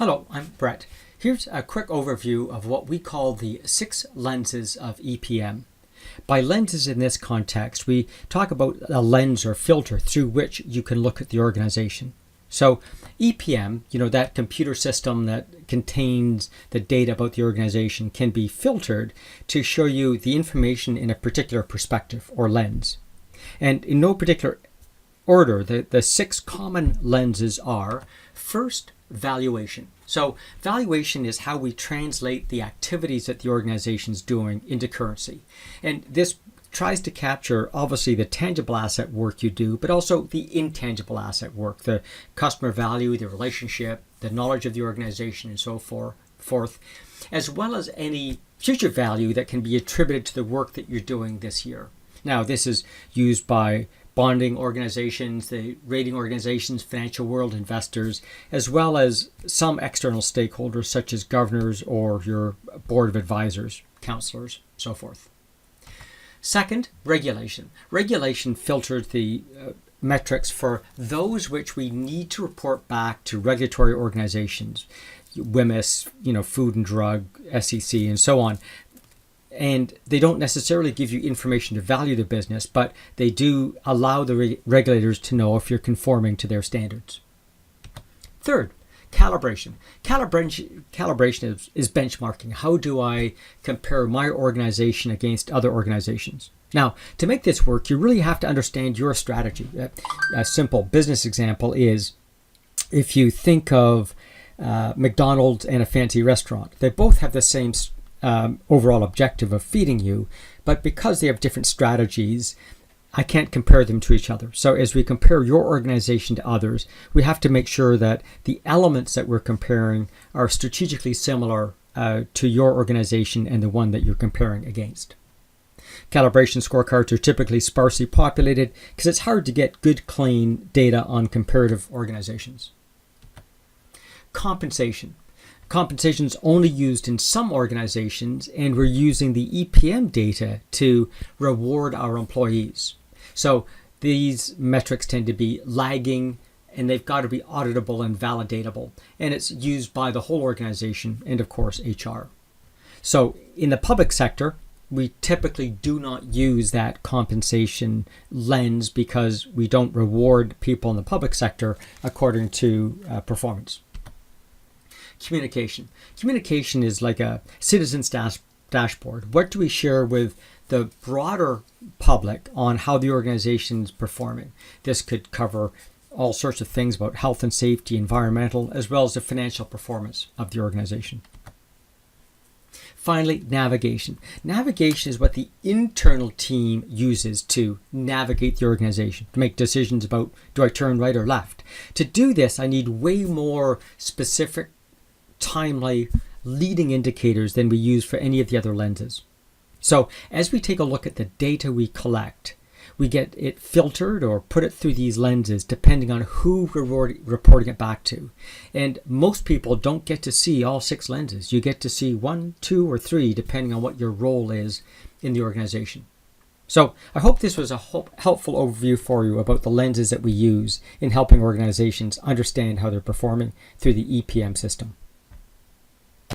Hello, I'm Brett. Here's a quick overview of what we call the 6 lenses of EPM. By lenses in this context, we talk about a lens or filter through which you can look at the organization. So EPM, that computer system that contains the data about the organization, can be filtered to show you the information in a particular perspective or lens. And in no particular order, the 6 common lenses are: first, valuation. So valuation is how we translate the activities that the organization is doing into currency. And this tries to capture, obviously, the tangible asset work you do, but also the intangible asset work, the customer value, the relationship, the knowledge of the organization, and so forth, as well as any future value that can be attributed to the work that you're doing this year. Now, this is used by bonding organizations, the rating organizations, financial world investors, as well as some external stakeholders such as governors or your board of advisors, counselors, so forth. Second, regulation. Regulation filters the metrics for those which we need to report back to regulatory organizations, WMIS, Food and Drug, SEC, and so on. And they don't necessarily give you information to value the business, but they do allow the regulators to know if you're conforming to their standards. Third, calibration. Calibration is benchmarking. How do I compare my organization against other organizations? Now, to make this work, you really have to understand your strategy. A simple business example is if you think of McDonald's and a fancy restaurant. They both have the same overall objective of feeding you, but because they have different strategies, I can't compare them to each other. So as we compare your organization to others, we have to make sure that the elements that we're comparing are strategically similar to your organization and the one that you're comparing against. Calibration scorecards are typically sparsely populated because it's hard to get good, clean data on comparative organizations. Compensation. Compensation is only used in some organizations, and we're using the EPM data to reward our employees. So these metrics tend to be lagging, and they've got to be auditable and validatable. And it's used by the whole organization and, of course, HR. So in the public sector, we typically do not use that compensation lens because we don't reward people in the public sector according to performance. Communication. Communication is like a citizen's dashboard. What do we share with the broader public on how the organization is performing? This could cover all sorts of things about health and safety, environmental, as well as the financial performance of the organization. Finally, navigation. Navigation is what the internal team uses to navigate the organization, to make decisions about, do I turn right or left? To do this, I need way more specific, timely leading indicators than we use for any of the other lenses. So as we take a look at the data we collect, we get it filtered or put it through these lenses depending on who we're reporting it back to. And most people don't get to see all 6 lenses. You get to see 1, 2, or 3 depending on what your role is in the organization. So I hope this was a helpful overview for you about the lenses that we use in helping organizations understand how they're performing through the EPM system.